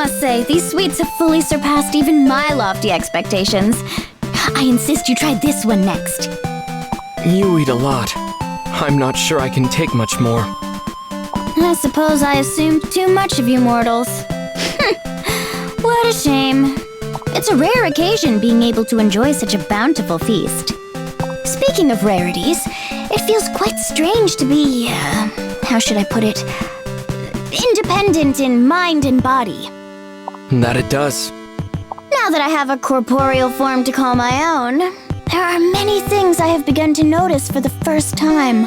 must say, these sweets have fully surpassed even my lofty expectations. I insist you try this one next. You eat a lot. I'm not sure I can take much more. I suppose I assumed too much of you mortals. What a shame. It's a rare occasion being able to enjoy such a bountiful feast. Speaking of rarities, it feels quite strange to be, how should I put it, independent in mind and body. That it does. Now that I have a corporeal form to call my own, there are many things I have begun to notice for the first time.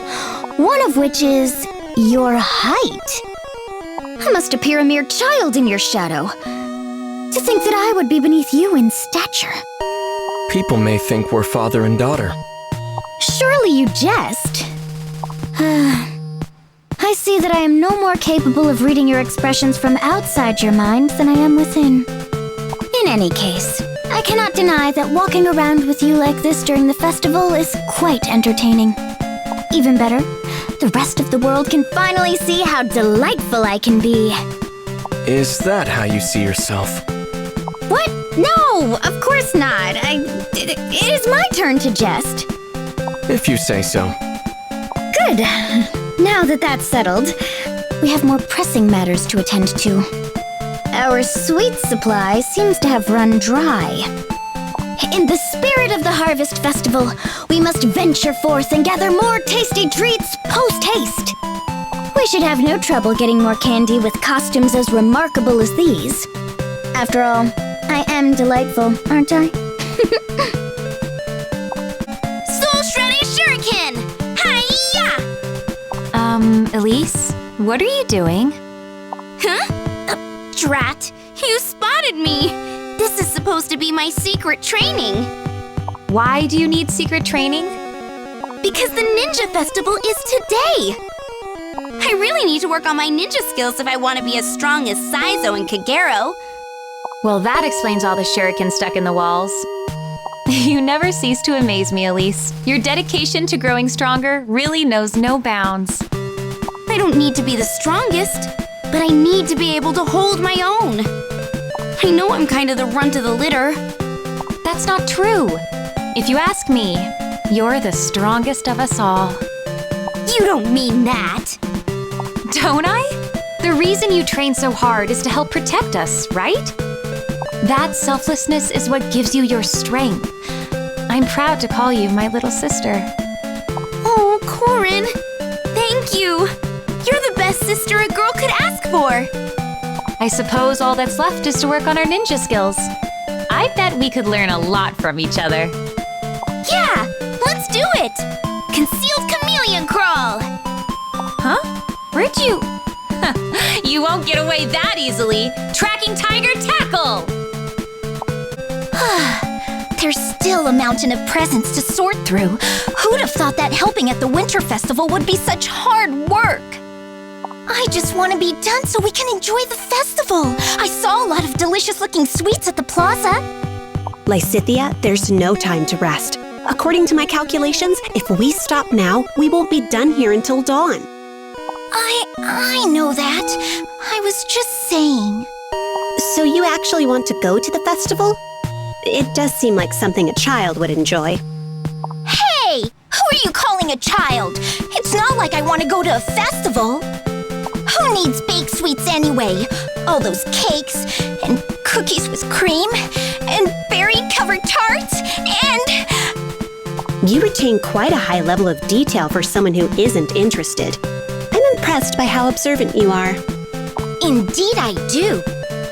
One of which is your height. I must appear a mere child in your shadow. To think that I would be beneath you in stature. People may think we're father and daughter. Surely you jest. I see that I am no more capable of reading your expressions from outside your mind than I am within. In any case, I cannot deny that walking around with you like this during the festival is quite entertaining. Even better, the rest of the world can finally see how delightful I can be. Is that how you see yourself? What? No, of course not. It is my turn to jest. If you say so. Good. Now that that's settled, we have more pressing matters to attend to. Our sweet supply seems to have run dry. In the spirit of the Harvest Festival, we must venture forth and gather more tasty treats post-haste. We should have no trouble getting more candy with costumes as remarkable as these. After all, I am delightful, aren't I? Soul Shredding Shuriken! Hi-ya! Elise, what are you doing? Huh? Drat! You spotted me! This is supposed to be my secret training. Why do you need secret training? Because the Ninja Festival is today! I really need to work on my ninja skills if I want to be as strong as Saizo and Kagero. Well, that explains all the shuriken stuck in the walls. You never cease to amaze me, Elise. Your dedication to growing stronger really knows no bounds. I don't need to be the strongest, but I need to be able to hold my own. I know I'm kind of the runt of the litter. That's not true. If you ask me, you're the strongest of us all. You don't mean that. Don't I? The reason you train so hard is to help protect us, right? That selflessness is what gives you your strength. I'm proud to call you my little sister. Oh, Corin, thank you. You're the best sister a girl could ask for. I suppose all that's left is to work on our ninja skills. I bet we could learn a lot from each other. Yeah, let's do it. Concealed chameleon crawl. Huh? Where'd you? You won't get away that easily. Tracking tiger tackle. There's still a mountain of presents to sort through. Who'd have thought that helping at the Winter Festival would be such hard work? I just want to be done so we can enjoy the festival. I saw a lot of delicious-looking sweets at the plaza. Lysithea, there's no time to rest. According to my calculations, if we stop now, we won't be done here until dawn. I know that. I was just saying. So you actually want to go to the festival? It does seem like something a child would enjoy. Hey! Who are you calling a child? It's not like I want to go to a festival. Who needs baked sweets anyway? All those cakes, and cookies with cream, and berry-covered tarts, and... You retain quite a high level of detail for someone who isn't interested. I'm impressed by how observant you are. Indeed I do.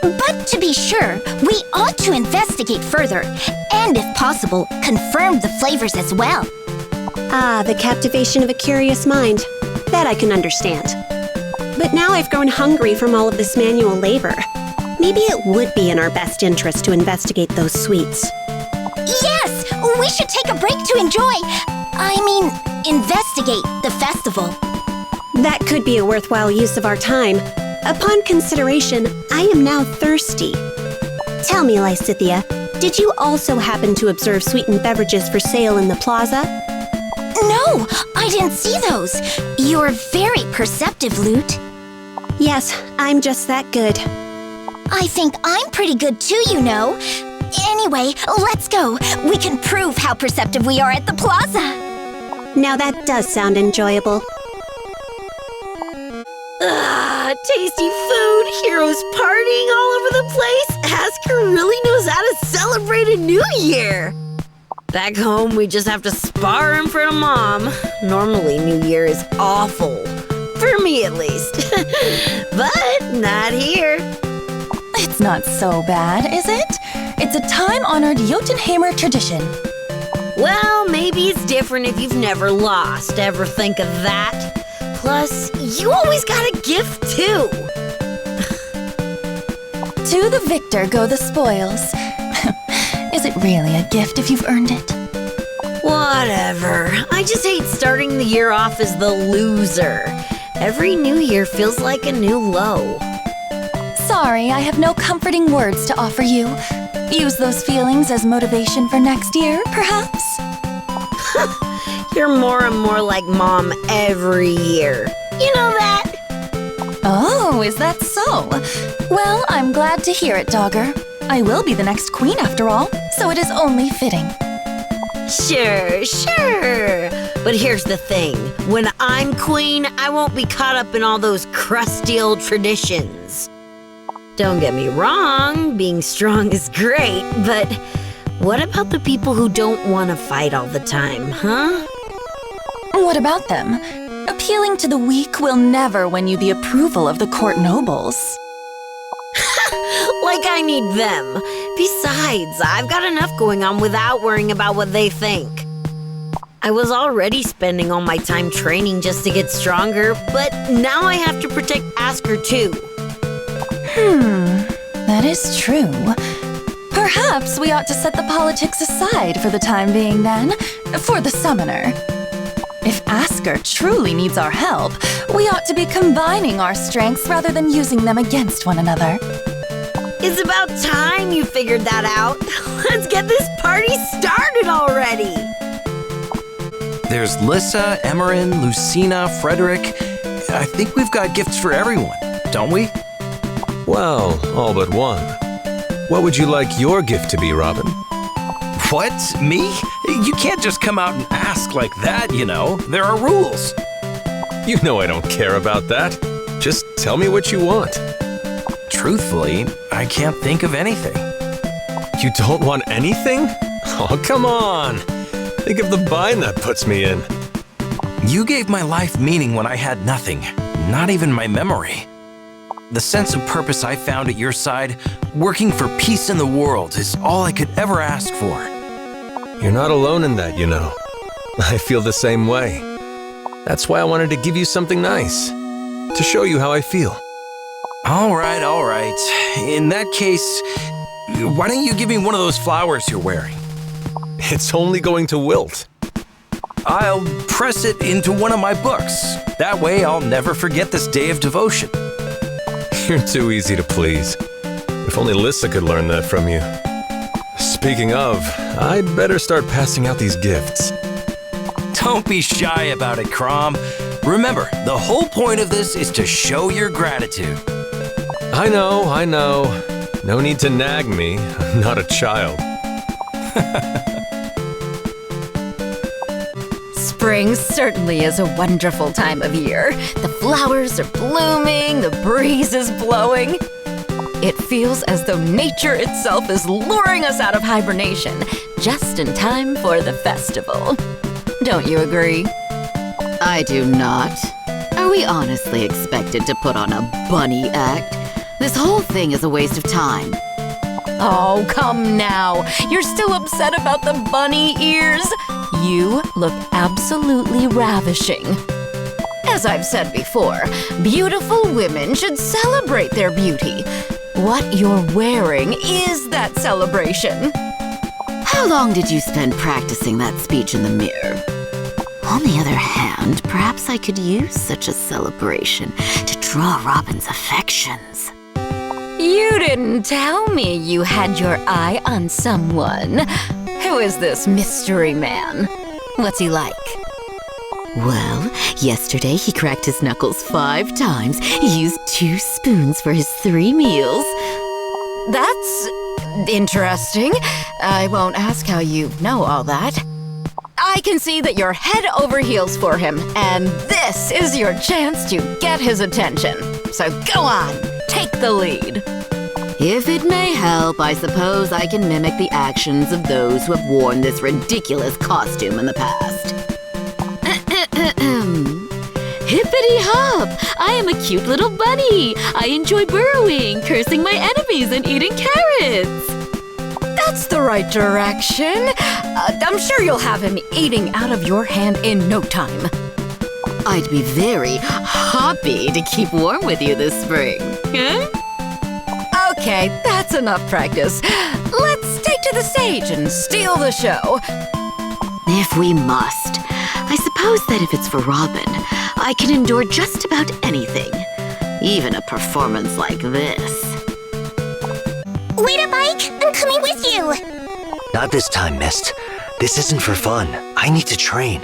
But to be sure, we ought to investigate further, and if possible, confirm the flavors as well. Ah, the captivation of a curious mind. That I can understand. But now I've grown hungry from all of this manual labor. Maybe it would be in our best interest to investigate those sweets. Yes! We should take a break to investigate the festival. That could be a worthwhile use of our time. Upon consideration, I am now thirsty. Tell me, Lysithea, did you also happen to observe sweetened beverages for sale in the plaza? No, I didn't see those. You're very perceptive, Lute. Yes, I'm just that good. I think I'm pretty good too, you know. Anyway, let's go. We can prove how perceptive we are at the plaza. Now that does sound enjoyable. Tasty food, heroes partying all over the place. Asker really knows how to celebrate a new year. Back home, we just have to spar in front of Mom. Normally, New Year is awful. For me, at least. But not here. It's not so bad, is it? It's a time-honored Jotunheimer tradition. Well, maybe it's different if you've never lost. Ever think of that? Plus, you always got a gift, too. To the victor go the spoils. Is it really a gift if you've earned it? Whatever. I just hate starting the year off as the loser. Every new year feels like a new low. Sorry, I have no comforting words to offer you. Use those feelings as motivation for next year, perhaps? You're more and more like Mom every year. You know that? Oh, is that so? Well, I'm glad to hear it, Dogger. I will be the next queen after all, so it is only fitting. Sure. But here's the thing. When I'm queen, I won't be caught up in all those crusty old traditions. Don't get me wrong, being strong is great, but what about the people who don't want to fight all the time, huh? What about them? Appealing to the weak will never win you the approval of the court nobles. Like I need them. Besides, I've got enough going on without worrying about what they think. I was already spending all my time training just to get stronger, but now I have to protect Asker too. That is true. Perhaps we ought to set the politics aside for the time being then, for the summoner. If Asker truly needs our help, we ought to be combining our strengths rather than using them against one another. It's about time you figured that out. Let's get this party started already. There's Lissa, Emerin, Lucina, Frederick. I think we've got gifts for everyone, don't we? Well, all but one. What would you like your gift to be, Robin? What? Me? You can't just come out and ask like that, you know. There are rules. You know I don't care about that. Just tell me what you want. Truthfully, I can't think of anything. You don't want anything? Oh, come on. Think of the bind that puts me in. You gave my life meaning when I had nothing, not even my memory. The sense of purpose I found at your side, working for peace in the world, is all I could ever ask for. You're not alone in that, you know. I feel the same way. That's why I wanted to give you something nice, to show you how I feel. All right. In that case, why don't you give me one of those flowers you're wearing? It's only going to wilt. I'll press it into one of my books. That way I'll never forget this day of devotion. You're too easy to please. If only Lissa could learn that from you. Speaking of, I'd better start passing out these gifts. Don't be shy about it, Crom. Remember, the whole point of this is to show your gratitude. I know. No need to nag me. I'm not a child. Spring certainly is a wonderful time of year. The flowers are blooming, the breeze is blowing. It feels as though nature itself is luring us out of hibernation, just in time for the festival. Don't you agree? I do not. Are we honestly expected to put on a bunny act? This whole thing is a waste of time. Oh, come now. You're still upset about the bunny ears? You look absolutely ravishing. As I've said before, beautiful women should celebrate their beauty. What you're wearing is that celebration. How long did you spend practicing that speech in the mirror? On the other hand, perhaps I could use such a celebration to draw Robin's affections. You didn't tell me you had your eye on someone. Who is this mystery man? What's he like? Well, yesterday he cracked his knuckles 5 times. He used 2 spoons for his 3 meals. That's interesting. I won't ask how you know all that. I can see that you're head over heels for him, and this is your chance to get his attention. So go on, take the lead. If it may help, I suppose I can mimic the actions of those who have worn this ridiculous costume in the past. Hippity-hop! I am a cute little bunny! I enjoy burrowing, cursing my enemies, and eating carrots! That's the right direction. I'm sure you'll have him eating out of your hand in no time. I'd be very happy to keep warm with you this spring. Huh? Okay, that's enough practice. Let's take to the stage and steal the show. If we must. I suppose that if it's for Robin, I can endure just about anything. Even a performance like this. Wait up, Ike! I'm coming with you! Not this time, Mist. This isn't for fun. I need to train.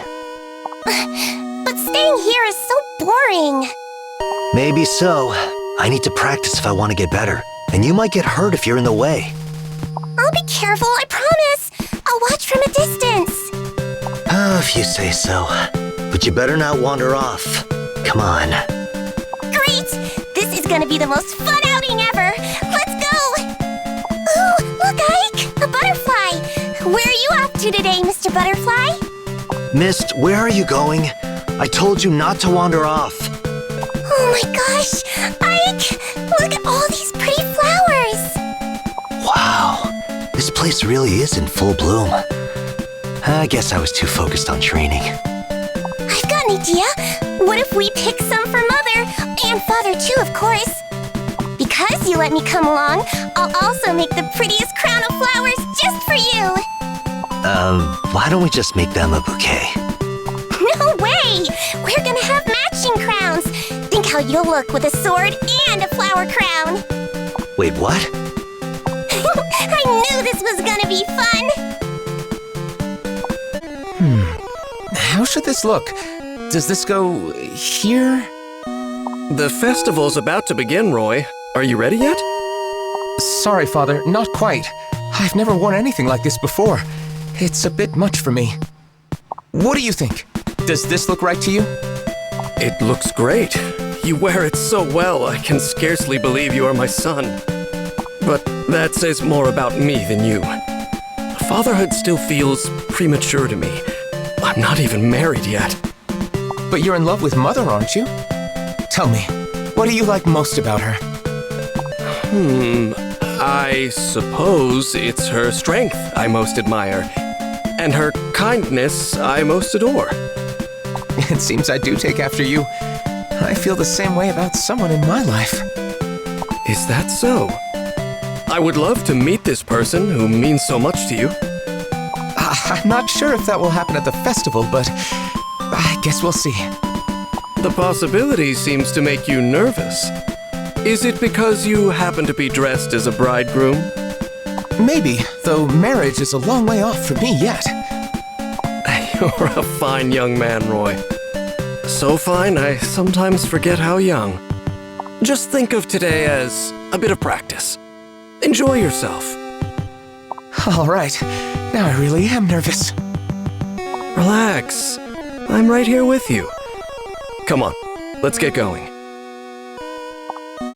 But staying here is so boring. Maybe so. I need to practice if I want to get better. And you might get hurt if you're in the way. I'll be careful, I promise. I'll watch from a distance. If you say so. But you better not wander off. Come on. Great! This is gonna be the most fun outing ever! Let's go! Ooh, look, Ike! A butterfly! Where are you off to today, Mr. Butterfly? Mist, where are you going? I told you not to wander off. Oh my gosh! Ike! Look at all these pretty flowers! Wow. This place really is in full bloom. I guess I was too focused on training. I've got an idea! What if we pick some for Mother? And Father too, of course! Because you let me come along, I'll also make the prettiest crown of flowers just for you! Why don't we just make them a bouquet? No way! We're gonna have matching crowns! Think how you'll look with a sword and a flower crown! Wait, what? I knew this was gonna be fun! How should this look? Does this go here? The festival's about to begin, Roy. Are you ready yet? Sorry, Father, not quite. I've never worn anything like this before. It's a bit much for me. What do you think? Does this look right to you? It looks great. You wear it so well, I can scarcely believe you are my son. But that says more about me than you. Fatherhood still feels premature to me. I'm not even married yet. But you're in love with Mother, aren't you? Tell me, what do you like most about her? I suppose it's her strength I most admire. And her kindness I most adore. It seems I do take after you. I feel the same way about someone in my life. Is that so? I would love to meet this person who means so much to you. I'm not sure if that will happen at the festival, but I guess we'll see. The possibility seems to make you nervous. Is it because you happen to be dressed as a bridegroom? Maybe, though marriage is a long way off for me yet. You're a fine young man, Roy. So fine, I sometimes forget how young. Just think of today as a bit of practice. Enjoy yourself. All right, now I really am nervous. Relax. I'm right here with you. Come on, let's get going.